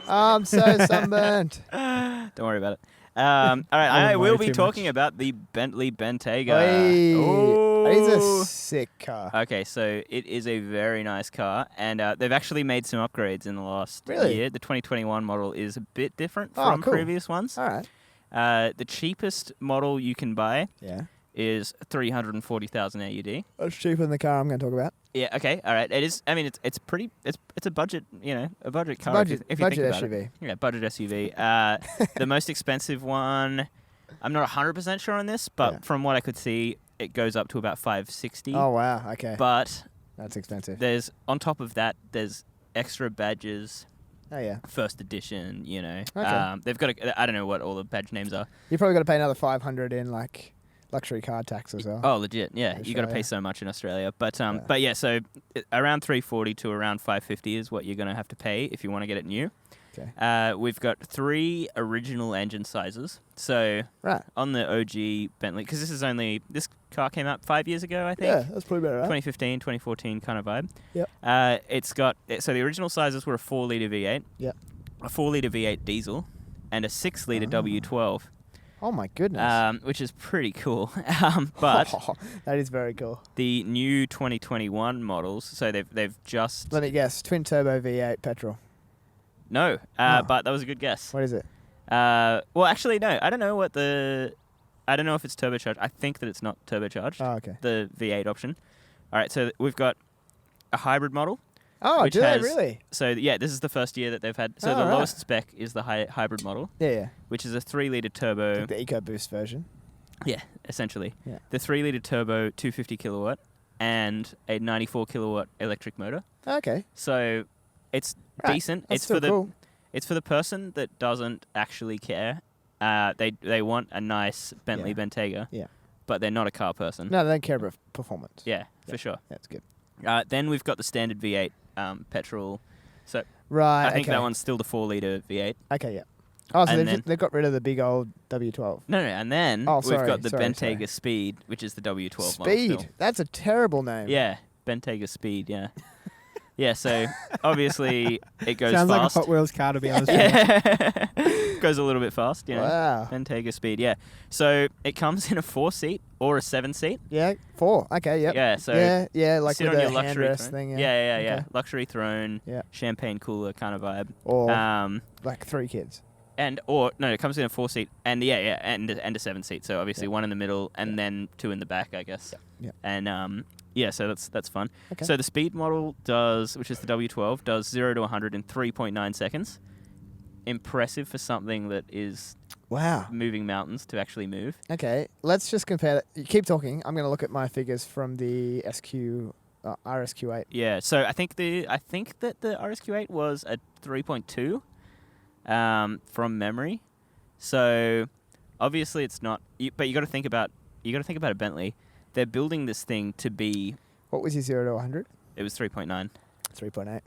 I'm so sunburnt. Don't worry about it. All right, I will be talking about the Bentley Bentayga. Oi. It is a sick car. Okay, so it is a very nice car, and they've actually made some upgrades in the last Really? year. The 2021 model is a bit different Oh, from cool. previous ones. All right. The cheapest model you can buy is 340,000 AUD. That's cheaper than the car I'm going to talk about. Yeah. Okay. All right. It is. I mean, it's pretty. It's a budget. A budget car. If you think budget about SUV. it. Yeah, budget SUV. The most expensive one, I'm not 100% sure on this, but from what I could see, it goes up to about 560. Oh wow. Okay. But that's expensive. There's on top of that, there's extra badges. Oh yeah. First edition. Okay. They've got. I don't know what all the badge names are. You probably got to pay another 500 in like luxury car tax as well. Oh, legit. Yeah, you got to pay so much in Australia. But yeah, so around 340 to around 550 is what you're going to have to pay if you want to get it new. Okay. We've got 3 original engine sizes. So on the OG Bentley, because this car came out 5 years ago, I think. Yeah, that's probably better, right? 2015, 2014 kind of vibe. Yep. It's got, so the original sizes were a 4-litre V8, a 4-litre V8 diesel, and a 6-litre W12. Oh my goodness. Which is pretty cool. But that is very cool. The new 2021 models, so they've just... Let me guess, twin turbo V8 petrol. No, but that was a good guess. What is it? Well, actually, no. I don't know if it's turbocharged. I think that it's not turbocharged. Oh, okay. The V8 option. All right, so we've got a hybrid model. Oh, do they really? So, yeah, this is the first year that they've had... So the lowest spec is the hybrid model. Yeah. Which is a 3-litre turbo... Like the EcoBoost version. Yeah, essentially. Yeah. The 3-litre turbo, 250 kilowatt, and a 94 kilowatt electric motor. Okay. So it's decent. That's still cool. It's for the person that doesn't actually care. They want a nice Bentley Bentayga. Yeah. But they're not a car person. No, they don't care about performance. Yeah, for sure. That's good. Then we've got the standard V8 petrol. So I think that one's still the 4-litre V8. Okay, yeah. Oh, so they've got rid of the big old W12. No, and then we've got the Bentayga Speed, which is the W12 model. Speed? That's a terrible name. Yeah, Bentayga Speed, yeah. Yeah, so obviously it goes Sounds fast. like a Hot Wheels car, to be honest. Goes a little bit fast, Wow. Bentayga Speed, yeah. So it comes in a 4-seat or a 7-seat. Yeah, 4. Okay, yep. Yeah, so yeah, like sit with on the your luxury handrest throne. thing. Yeah. Okay. Luxury throne, champagne cooler kind of vibe. Or like 3 kids. It comes in a 4-seat and and a 7-seat. So obviously one in the middle and then 2 in the back, I guess. Yeah. And so that's fun. Okay. So the Speed model which is the W12, does 0 to 100 in 3.9 seconds. Impressive for something that is moving mountains to actually move. Okay, let's just compare that. You keep talking. I'm going to look at my figures from the RSQ8. Yeah, so I think that the RSQ8 was a 3.2 from memory. So obviously it's not. But you got to think about a Bentley. They're building this thing to be. What was your 0 to 100? It was 3.9. 3.8.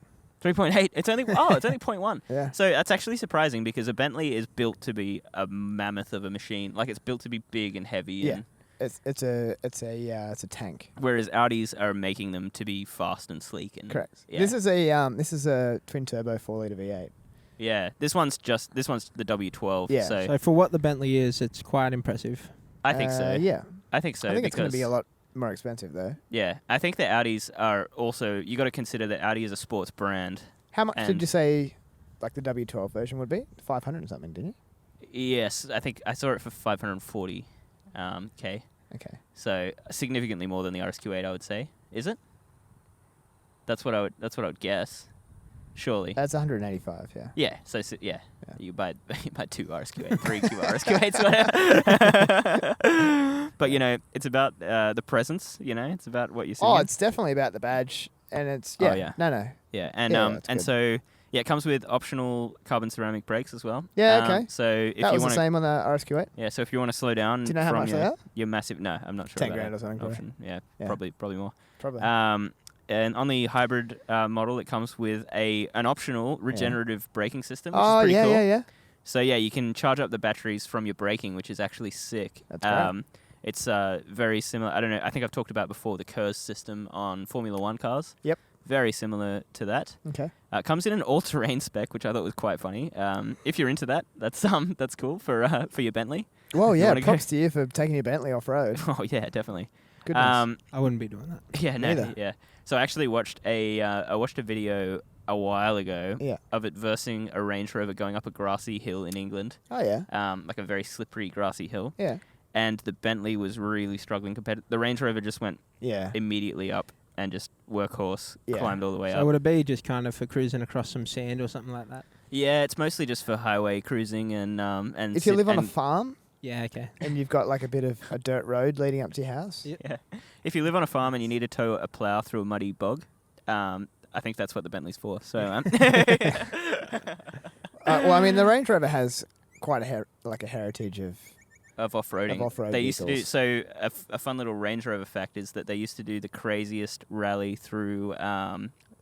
3.8. It's only 0.1. Yeah. So that's actually surprising because a Bentley is built to be a mammoth of a machine. Like it's built to be big and heavy. Yeah. It's a tank. Whereas Audis are making them to be fast and sleek. And correct. Yeah. This is a twin turbo 4-litre V8. Yeah. This one's the W12. Yeah. So for what the Bentley is, it's quite impressive. I think so. Yeah. I think so. I think it's going to be a lot more expensive though. Yeah, I think the Audis are also. You got to consider that Audi is a sports brand. How much did you say, like the W12 version would be? 500 and something, didn't you? Yes, I think I saw it for 540 k. Okay. So significantly more than the RSQ8, I would say. Is it? That's what I would guess. Surely. That's 185. Yeah. Yeah. So yeah. You buy 2 RSQ8, 3 RSQ8s, whatever. But it's about the presence. It's about what you see. Oh, it's definitely about the badge, and it's No. Yeah, and good. so it comes with optional carbon ceramic brakes as well. Yeah, okay. So if that you was want the same on the RSQ8. Yeah, so if you want to slow down, do you know how much they are? Your massive. No, I'm not sure. 10 about grand or something. Option. Yeah, probably more. Probably. And on the hybrid model, it comes with an optional regenerative braking system, which is pretty cool. Yeah. So yeah, you can charge up the batteries from your braking, which is actually sick. That's great. It's very similar. I don't know. I think I've talked about before the KERS system on Formula 1 cars. Yep. very similar to that. Okay. Comes in an all-terrain spec, which I thought was quite funny. If you're into that, that's cool for your Bentley. Well, You yeah, wanna props to you for taking your Bentley off-road. Oh yeah, definitely. Goodness. I wouldn't be doing that. Yeah, no, Neither. yeah. So I actually watched a video a while ago Yeah. of it versing a Range Rover going up a grassy hill in England, Oh, yeah. like a very slippery grassy hill. Yeah. And the Bentley was really struggling compared. The Range Rover just went Yeah. immediately up and just workhorse Yeah. climbed all the way So up. would it be just kind of for cruising across some sand or something like that? Yeah, it's mostly just for highway cruising and If you live on a farm Yeah, okay. and you've got like a bit of a dirt road leading up to your house. Yep. yeah, if you live on a farm and you need to tow a plough through a muddy bog, I think that's what the Bentley's for. So, Well, I mean, the Range Rover has quite a heritage of off-roading. Of off-road They used to do vehicles. so. A fun little Range Rover fact is that they used to do the craziest rally through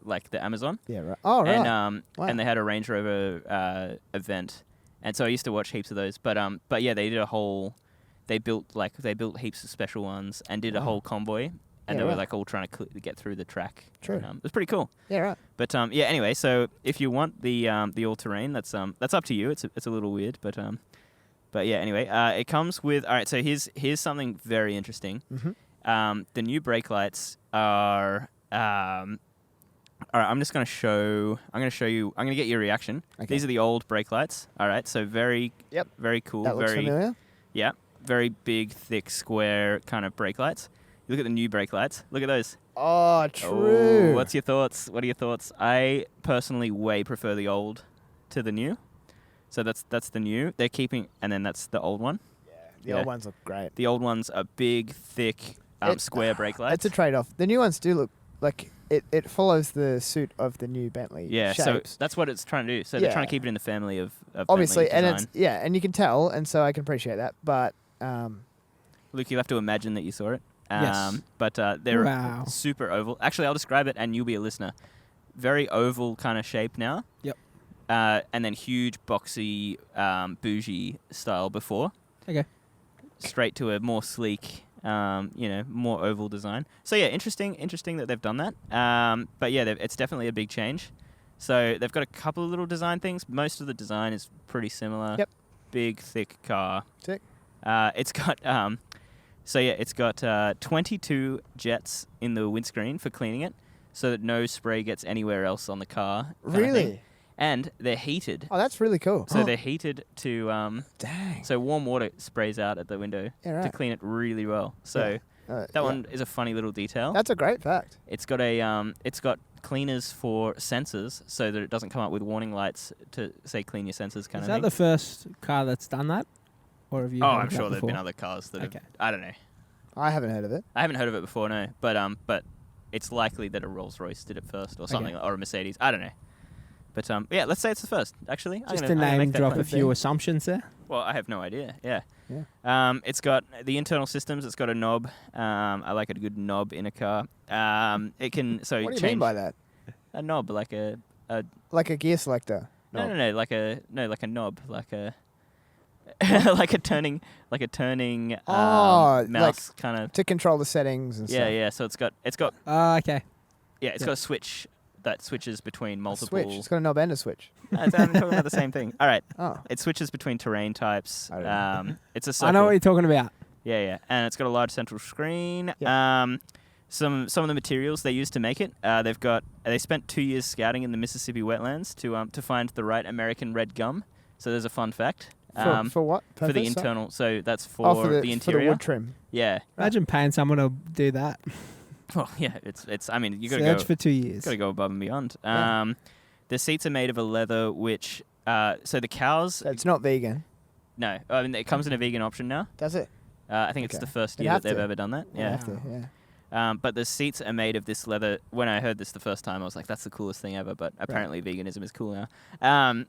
like the Amazon. yeah, right. Oh, right. And Wow. and they had a Range Rover event, and so I used to watch heaps of those. But yeah, they did a whole. They built heaps of special ones and did a Wow. whole convoy, and Yeah, they were right. like all trying to get through the track. True. And, it was pretty cool. Yeah, right. But yeah. Anyway, so if you want the all terrain, that's up to you. It's a little weird, but yeah. Anyway, it comes with. All right. So here's something very interesting. Mm-hmm. The new brake lights are. All right, I'm going to show you. I'm going to get your reaction. Okay. These are the old brake lights. All right, so very cool. That looks very familiar. yeah, very big, thick, square kind of brake lights. You look at the new brake lights. Look at those. Oh, true. Oh, what's your thoughts? What are your thoughts? I personally way prefer the old to the new. So that's the new. They're keeping, and then that's the old one. The old ones look great. The old ones are big, thick, square brake lights. It's a trade-off. The new ones do look like it follows the suit of the new Bentley Yeah, shapes. so that's what it's trying to do. So they're trying Yeah. to keep it in the family of Obviously, Bentley and design. and you can tell, and so I can appreciate that. But Luke, you'll have to imagine that you saw it. Yes. But they're Wow. super oval. Actually, I'll describe it, and you'll be a listener. Very oval kind of shape now. Yep. And then huge, boxy, bougie style before. Okay. Straight to a more sleek, more oval design. So yeah, interesting that they've done that. But yeah, it's definitely a big change. So they've got a couple of little design things. Most of the design is pretty similar. Yep. Big, thick car. Sick. It's got it's got 22 jets in the windscreen for cleaning it, so that no spray gets anywhere else on the car. kind of thing. really, And they're heated. oh, that's really cool. So they're heated to dang. so warm water sprays out at the window Yeah, to right. clean it really well. So Yeah. that one is a funny little detail. That's a great fact. It's got it's got cleaners for sensors, so that it doesn't come up with warning lights to say clean your sensors kind Is of that thing. the first car that's done that? Or have you Oh, heard I'm of that sure there've been before? other cars that Okay. have. I don't know. I haven't heard of it. I haven't heard of it before, no. But it's likely that a Rolls Royce did it first, or something, or a Mercedes. I don't know. But yeah, let's say it's the first. Actually, Just I'm to gonna name make that drop claim. a few assumptions there. Well, I have no idea. Yeah. Yeah. It's got the internal systems. It's got a knob. I like a good knob in a car. It can so What do you change mean by that? a knob, like a Like a gear selector? no, like a knob, like a like a turning Oh, mouse kind of. To control the settings and Yeah, stuff. yeah. So it's got Okay. it's Yeah. got a switch that switches between A multiple. switch. It's got a knob and a switch. No, I'm talking about the same thing. All right. Oh. It switches between terrain types. I don't know. It's a circle. I know what you're talking about. Yeah, yeah. And it's got a large central screen. Yeah. Some of the materials they used to make it. They spent 2 years scouting in the Mississippi wetlands to find the right American red gum. So there's a fun fact. For what For the purpose? internal. So that's for, Oh, for the the interior. wood trim. Yeah. Imagine paying someone to do that. Well, yeah. It's. I mean, you got to Search go. for 2 years. Got to go above and beyond. Yeah. The seats are made of a leather which. So the cows. It's not vegan, No. I mean, it comes in a vegan option now. does it? I think it's Okay. the first They'd year that have they've to. ever done that. You Yeah. have to, yeah. But the seats are made of this leather. When I heard this the first time, I was like, "That's the coolest thing ever." But apparently, veganism is cool now.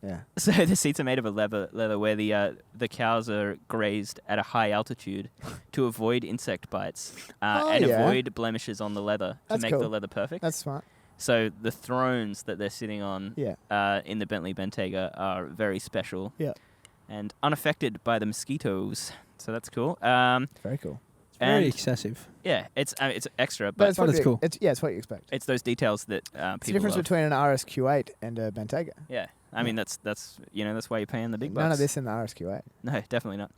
Yeah. So the seats are made of a leather where the cows are grazed at a high altitude to avoid insect bites and yeah. avoid blemishes on the leather That's to make the cool. leather perfect. That's smart. So the thrones that they're sitting on Yeah. in the Bentley Bentayga are very special Yeah. and unaffected by the mosquitoes. So that's cool. Very cool. And Very excessive. yeah, it's extra, But but it's what it's you- cool. It's what you expect. it's those details that It's the people difference love. between an RSQ8 and a Bentayga. Yeah, I mean that's that's why you're paying the big bucks. None of this in the RSQ8. No, definitely not.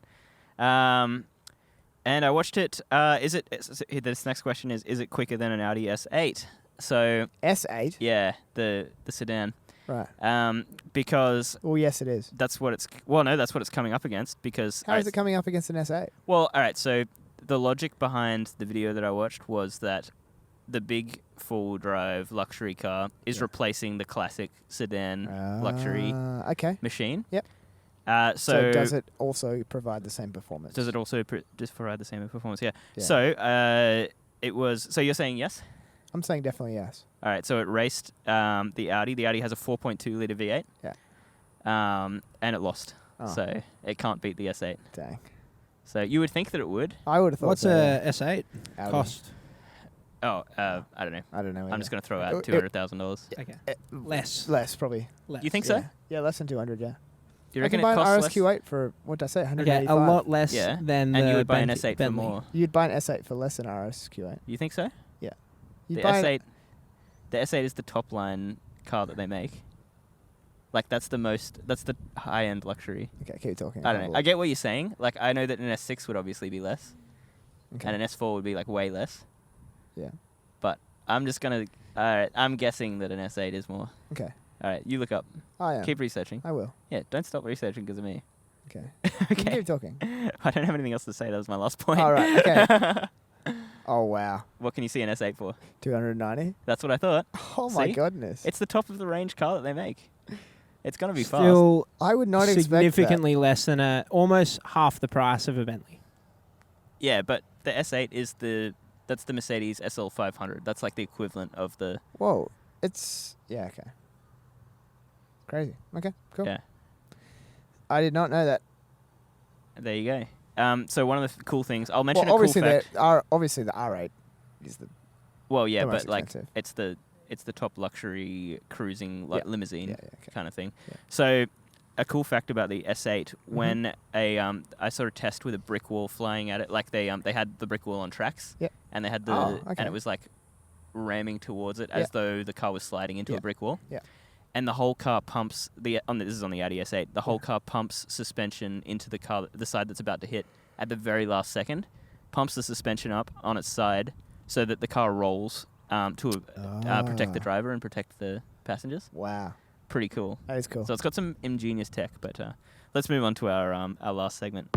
And I watched it. This next question is it quicker than an Audi S8? So S8? yeah, the sedan. Right. Because Well, yes, it is. that's what that's what it's coming up against. Because How is it coming up against an S8? Well, all right. So the logic behind the video that I watched was that the big full drive luxury car is Yeah. replacing the classic sedan luxury Okay. machine. Yep. So does it also provide the same performance? Does it also just provide the same performance? Yeah. Yeah. So it was. So you're saying yes? I'm saying definitely yes. All right. So it raced the Audi. The Audi has a 4.2 liter V8. Yeah. And it lost. Oh. So it can't beat the S8. Dang. So you would think that it would. I would have thought What's so, a yeah. S8 Audi. cost? Oh, I don't know. I don't know. I'm just going to throw It- out $200,000. Okay. gonna Less. probably. Less. You think yeah. so? Yeah, less than 200. Yeah. Do you I reckon can buy it an costs less? RSQ8 for what did I say? Okay, 185. a lot less Yeah. than And the you would buy an Bentley- S8 for Bentley. more. You'd buy an S8 for less than RSQ8. You think so? You'd The buy S8, the S8 is the top line car that they make. Like that's the high end luxury. Okay, keep talking. I I'll don't have know. a I look. get what you're saying. Like I know that an S6 would obviously be less, Okay. and an S4 would be like way less. Yeah. But I'm just gonna. I'm guessing that an S8 is more. Okay. All right, you look up. I am. Keep researching. I will. Yeah, don't stop researching because of me. Okay. You can Okay. keep talking. I don't have anything else to say. That was my last point. All right, okay. Oh wow. What can you see an S8 for? 290. That's what I thought. Oh my See? goodness. It's the top of the range car that they make. It's gonna be fast. Still I would not expect significantly less than almost half the price of a Bentley. Yeah, but the S8 is that's the Mercedes SL 500. That's like the equivalent of the. that. Whoa. It's okay. Crazy. Okay. Cool. Yeah. I did not know that. There you go. So one of the cool things I'll mention Well, a cool obviously fact. obviously the R8 is the Well, yeah, the most but like expensive. it's the top luxury cruising Yeah. limousine Yeah, okay. kind of thing. Yeah. So a cool fact about the S8 when I saw a test with a brick wall flying at it, like they had the brick wall on tracks. Yep. And they had the Oh, okay. and it was like ramming towards it Yeah. as though the car was sliding into Yeah. a brick wall. Yeah. And the whole car pumps this is on the Audi S8. The whole car pumps suspension into the side that's about to hit at the very last second, pumps the suspension up on its side so that the car rolls to protect the driver and protect the passengers. Wow. Pretty cool. That is cool. So it's got some ingenious tech, but let's move on to our last segment.